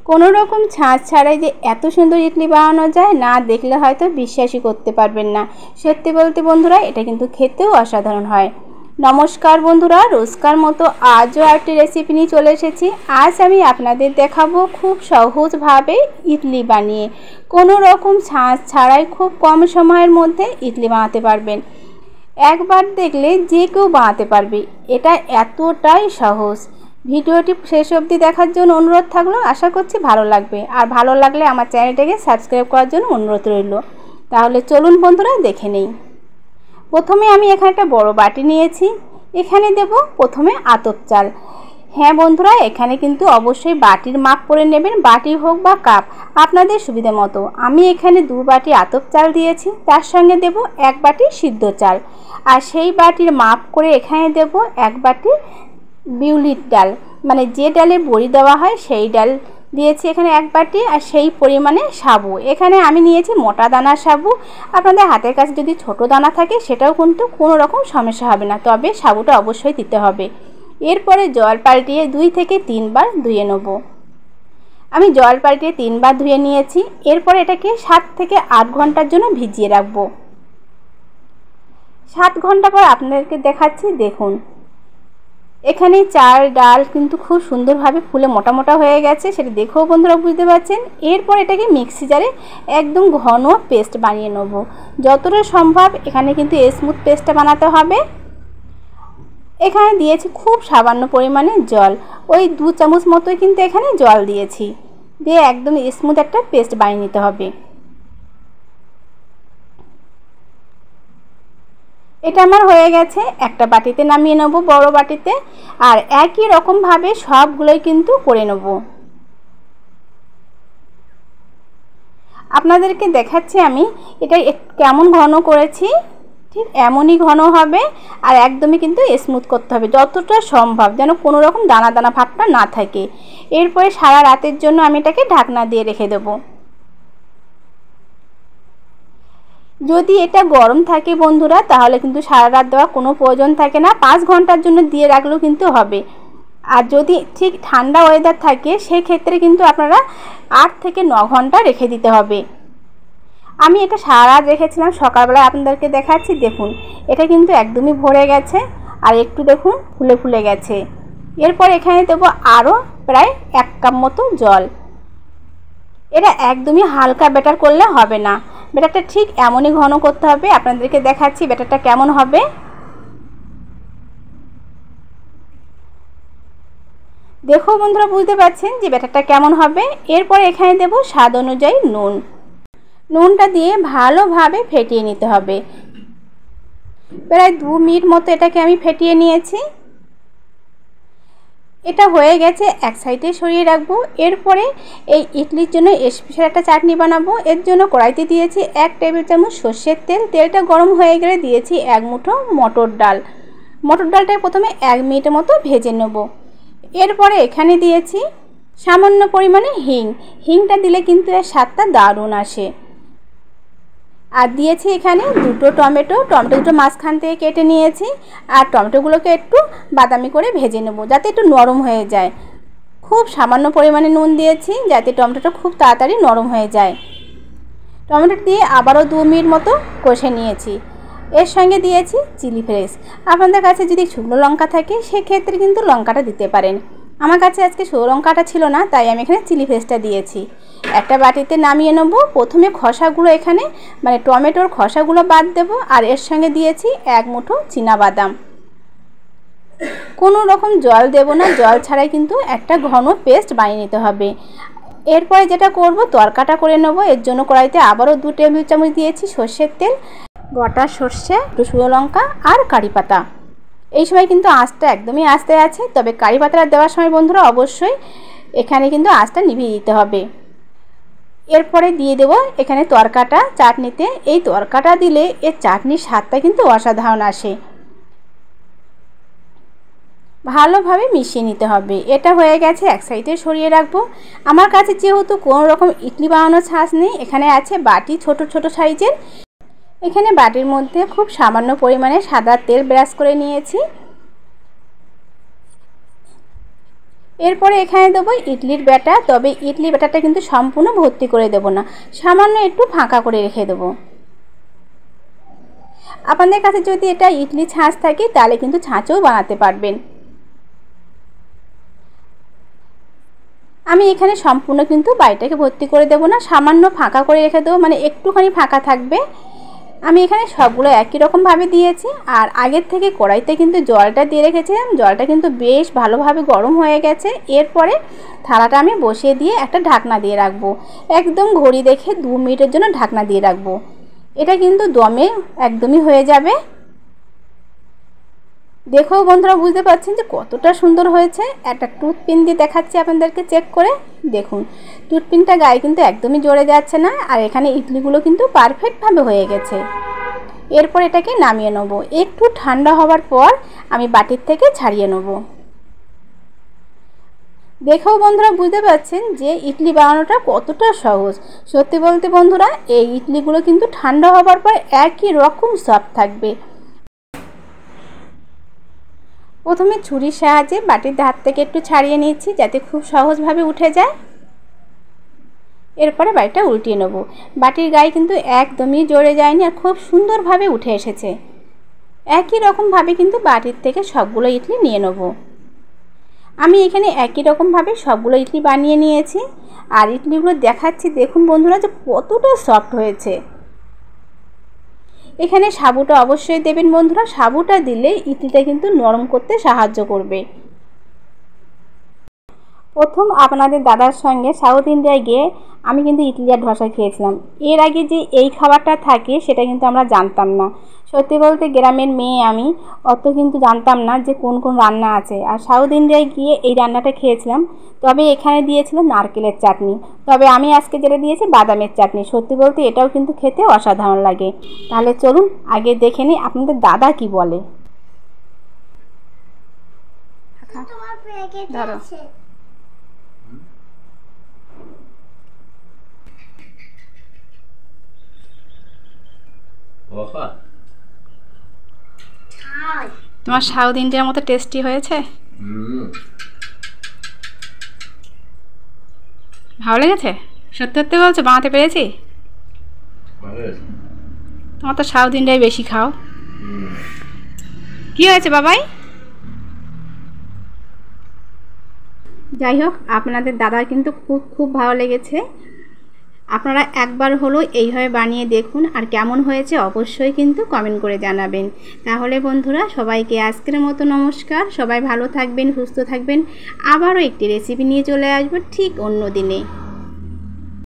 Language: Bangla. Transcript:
কোনো রকম ছাঁচ ছাড়াই যে এত সুন্দর ইডলি বানানো যায়, না দেখলে হয়তো বিশ্বাসই করতে পারবেন না। সত্যি বলতে বন্ধুরা, এটা কিন্তু খেতেও অসাধারণ হয়। নমস্কার বন্ধুরা, রোজকার মতো আজও একটি রেসিপি নিয়ে চলে এসেছি। আজ আমি আপনাদের দেখাবো খুব সহজভাবে ইডলি বানিয়ে, কোনো রকম ছাঁচ ছাড়াই খুব কম সময়ের মধ্যে ইডলি বানাতে পারবেন। একবার দেখলে যে কেউ বানাতে পারবে, এটা এতটাই সহজ। ভিডিওটি শেষ অবধি দেখার জন্য অনুরোধ থাকলো। আশা করছি ভালো লাগবে, আর ভালো লাগলে আমার চ্যানেলটাকে সাবস্ক্রাইব করার জন্য অনুরোধ রইল। তাহলে চলুন বন্ধুরা, দেখে নেই। প্রথমে আমি এখানে একটা বড় বাটি নিয়েছি। এখানে দেব প্রথমে আতপ চাল। হ্যাঁ বন্ধুরা, এখানে কিন্তু অবশ্যই বাটির মাপ করে নেবেন, বাটি হোক বা কাপ, আপনাদের সুবিধা মতো। আমি এখানে 2 বাটি আতপ চাল দিয়েছি, তার সঙ্গে দেব 1 বাটি সিদ্ধ চাল, আর সেই বাটির মাপ করে এখানে দেব 1 বাটি বিউলির ডাল, মানে যে ডালের বড়ি দেওয়া হয় সেই ডাল দিয়েছি এখানে 1 বাটি, আর সেই পরিমাণে সাবু। এখানে আমি নিয়েছি মোটা দানার সাবু। আপনাদের হাতের কাছে যদি ছোট দানা থাকে সেটাও কিন্তু কোনো রকম সমস্যা হবে না, তবে সাবুটা অবশ্যই দিতে হবে। এরপরে জল পাল্টিয়ে 2 থেকে 3 বার ধুয়ে নেব। আমি জল পাল্টিয়ে 3 বার ধুয়ে নিয়েছি। এরপর এটাকে 7 থেকে 8 ঘন্টার জন্য ভিজিয়ে রাখবো। 7 ঘন্টা পর আপনাদেরকে দেখাচ্ছি। দেখুন, এখানে চাল ডাল কিন্তু খুব সুন্দরভাবে ফুলে মোটা মোটা হয়ে গেছে, সেটা দেখেও বন্ধুরা বুঝতে পারছেন। এরপর এটাকে মিক্সি জারে একদম ঘন পেস্ট বানিয়ে নেব। যতটা সম্ভব এখানে কিন্তু স্মুথ পেস্টটা বানাতে হবে। এখানে দিয়েছি খুব সামান্য পরিমাণে জল, ওই 2 চামচ মতোই কিন্তু এখানে জল দিয়েছি, দিয়ে একদম স্মুথ একটা পেস্ট বানিয়ে নিতে হবে। এটা আমার হয়ে গেছে। একটা বাটিতে নামিয়ে নেব, বড় বাটিতে, আর একই রকম ভাবে সবগুলোই কিন্তু করে নেব। আপনাদেরকে দেখাচ্ছি আমি এটা কেমন ঘন করেছি, ঠিক এমনই ঘন হবে, আর একদমই কিন্তু স্মুথ করতে হবে যতটা সম্ভব, যেন কোনো রকম দানা দানা ভাবটা না থাকে। এরপরে সারা রাতের জন্য আমি এটাকে ঢাকনা দিয়ে রেখে দেবো। যদি এটা গরম থাকে বন্ধুরা, তাহলে কিন্তু সারা রাত দেওয়ার কোনো প্রয়োজন থাকে না, 5 ঘন্টার জন্য দিয়ে রাখলেও কিন্তু হবে। আর যদি ঠিক ঠান্ডা ওয়েদার থাকে সেক্ষেত্রে কিন্তু আপনারা 8 থেকে 9 ঘন্টা রেখে দিতে হবে। আমি এটা সারা রাত রেখেছিলাম, সকালবেলায় আপনাদেরকে দেখাচ্ছি। দেখুন, এটা কিন্তু একদমই ভরে গেছে, আর একটু দেখুন ফুলে ফুলে গেছে। এরপর এখানে দেবো আরও প্রায় 1 কাপ মতো জল। এটা একদমই হালকা ব্যাটার করলে হবে না, ব্যাটারটা ঠিক এমনই ঘন করতে হবে। আপনাদেরকে দেখাচ্ছি ব্যাটারটা কেমন হবে। দেখো বন্ধুরা, বুঝতে পারছেন যে ব্যাটারটা কেমন হবে। এরপর এখানে দেব স্বাদ অনুযায়ী নুন। নুনটা দিয়ে ভালোভাবে ফেটিয়ে নিতে হবে। প্রায় 2 মিনিট মতো এটাকে আমি ফেটিয়ে নিয়েছি। এটা হয়ে গেছে, এক সাইডে সরিয়ে রাখবো। এরপরে এই ইডলির জন্য স্পেশাল একটা চাটনি বানাবো। এর জন্য কড়াইতে দিয়েছি 1 টেবিল চামচ সর্ষের তেল। তেলটা গরম হয়ে গেলে দিয়েছি 1 মুঠো মটর ডাল। মটর ডালটা প্রথমে 1 মিনিটের মতো ভেজে নেব। এরপরে এখানে দিয়েছি সামান্য পরিমাণে হিং। হিংটা দিলে কিন্তু এর স্বাদটা দারুণ আসে। আর দিয়েছি এখানে 2টো টমেটো। টমেটো দুটো মাঝখান থেকে কেটে নিয়েছি, আর টমেটোগুলোকে একটু বাদামি করে ভেজে নেব যাতে একটু নরম হয়ে যায়। খুব সামান্য পরিমাণে নুন দিয়েছি যাতে টমেটোটা খুব তাড়াতাড়ি নরম হয়ে যায়। টমেটো দিয়ে আবারও 2 মিনিট মতো কষে নিয়েছি। এর সঙ্গে দিয়েছি চিলি ফ্লেক্স। আপনাদের কাছে যদি শুকনো লঙ্কা থাকে সেক্ষেত্রে কিন্তু লঙ্কাটা দিতে পারেন। আমার কাছে আজকে শুকনো লঙ্কাটা ছিল না, তাই আমি এখানে চিলি ফ্লেক্সটা দিয়েছি। একটা বাটিতে নামিয়ে নেব। প্রথমে খোসাগুলো এখানে মানে টমেটোর খোসাগুলো বাদ দেব, আর এর সঙ্গে দিয়েছি 1 মুঠো চীনাবাদাম। কোনো রকম জল দেব না, জল ছাড়াই কিন্তু একটা ঘন পেস্ট বানিয়ে নিতে হবে। এরপরে যেটা করব, তরকাটা করে নেব। এর জন্য কড়াইতে আবারও 2 টেবিল চামচ দিয়েছি সর্ষের তেল, গোটা সর্ষে, শুকনো লঙ্কা আর কারি পাতা। এই সময় কিন্তু আঁচটা একদমই আস্তে আছে, তবে কারি পাতাটা দেওয়ার সময় বন্ধুরা অবশ্যই এখানে কিন্তু আঁচটা নিভিয়ে দিতে হবে। এরপরে দিয়ে দেব এখানে তরকাটা চাটনিতে। এই তরকাটা দিলে এর চাটনির স্বাদটা কিন্তু অসাধারণ আসে। ভালোভাবে মিশিয়ে নিতে হবে। এটা হয়ে গেছে, এক সাইডে সরিয়ে রাখবো। আমার কাছে যেহেতু কোনো রকম ইডলি বানানোর ছাঁচ নেই, এখানে আছে বাটি ছোট ছোট সাইজের। এখানে বাটির মধ্যে খুব সামান্য পরিমাণে সাদা তেল ব্রাশ করে নিয়েছি। এরপরে এখানে দেবো ইডলির ব্যাটার। তবে ইডলির ব্যাটারটা কিন্তু সম্পূর্ণ ভর্তি করে দেবো না, সামান্য একটু ফাঁকা করে রেখে দেবো। আপনাদের কাছে যদি এটা ইডলি ছাঁচ থাকে তাহলে কিন্তু ছাঁচও বানাতে পারবেন। আমি এখানে সম্পূর্ণ কিন্তু বাটিটাকে ভর্তি করে দেবো না, সামান্য ফাঁকা করে রেখে দেবো, মানে একটুখানি ফাঁকা থাকবে। আমি এখানে সবগুলো একই রকমভাবে দিয়েছি। আর আগের থেকে কড়াইতে কিন্তু জলটা দিয়ে রেখেছিলাম, জলটা কিন্তু বেশ ভালোভাবে গরম হয়ে গেছে। এরপরে থালাটা আমি বসিয়ে দিয়ে একটা ঢাকনা দিয়ে রাখবো, একদম ঘড়ি দেখে 2 মিনিটের জন্য ঢাকনা দিয়ে রাখবো। এটা কিন্তু দমে একদমই হয়ে যাবে। দেখো বন্ধুরা, বুঝতে পারছেন যে কতটা সুন্দর হয়েছে। একটা টুথপিন দিয়ে দেখাচ্ছি আপনাদেরকে, চেক করে দেখুন। টুথপিনটা গায়ে কিন্তু একদমই জড়ে যাচ্ছে না, আর এখানে ইডলিগুলো কিন্তু পারফেক্টভাবে হয়ে গেছে। এরপর এটাকে নামিয়ে নেব। একটু ঠান্ডা হওয়ার পর আমি বাটির থেকে ছাড়িয়ে নেব। দেখেও বন্ধুরা বুঝতে পারছেন যে ইডলি বানানোটা কতটা সহজ। সত্যি বলতে বন্ধুরা, এই ইডলিগুলো কিন্তু ঠান্ডা হওয়ার পর একই রকম সফট থাকবে। প্রথমে ছুরির সাহায্যে বাটির ধার থেকে একটু ছাড়িয়ে নিচ্ছি, যাতে খুব সহজভাবে উঠে যায়। এরপরে বাটিটা উল্টিয়ে নেব। বাটির গায়ে কিন্তু একদমই জড়ে যায়নি, আর খুব সুন্দরভাবে উঠে এসেছে। একই রকমভাবে কিন্তু বাটির থেকে সবগুলো ইডলি নিয়ে নেব। আমি এখানে একই রকমভাবে সবগুলো ইডলি বানিয়ে নিয়েছি। আর ইডলিগুলো দেখাচ্ছি, দেখুন বন্ধুরা যে কতটা সফট হয়েছে। এখানে সাবুটা অবশ্যই দেবেন বন্ধুরা, সাবুটা দিলে ইডলিটা কিন্তু নরম করতে সাহায্য করবে। প্রথম আপনাদের দাদার সঙ্গে সাউথ ইন্ডিয়ায় গিয়ে আমি কিন্তু ইডলি আর ধোসা খেয়েছিলাম। এর আগে যে এই খাবারটা থাকে সেটা কিন্তু আমরা জানতাম না। সত্যি বলতে গ্রামের মেয়ে আমি, অত কিন্তু জানতাম না যে কোন কোন রান্না আছে। আর সাউথ ইন্ডিয়ায় গিয়ে এই রান্নাটা খেয়েছিলাম। তবে এখানে দিয়েছিল নারকেলের চাটনি, তবে আমি আজকে যেটা দিয়েছি বাদামের চাটনি। সত্যি বলতে এটাও কিন্তু খেতে অসাধারণ লাগে। তাহলে চলুন আগে দেখে নিই আপনাদের দাদা কি বলে। ধরো, তোমার সাউথ ইন্ডিয়ার মতো টেস্টি হয়েছে? ভালো লেগেছে? সত্যি সত্যি বলছো, বানাতে পেরেছি? তোমার তো সাউথ ইন্ডিয়ায় বেশি খাও। কি হয়েছে বাবাই? যাই হোক, আপনাদের দাদার কিন্তু খুব খুব ভালো লেগেছে। আপনারা একবার হলো এইভাবে বানিয়ে দেখুন, আর কেমন হয়েছে অবশ্যই কিন্তু কমেন্ট করে জানাবেন। তাহলে বন্ধুরা, সবাইকে আজকের মতো নমস্কার। সবাই ভালো থাকবেন, সুস্থ থাকবেন। আবারও একটি রেসিপি নিয়ে চলে আসবো ঠিক অন্য দিনে।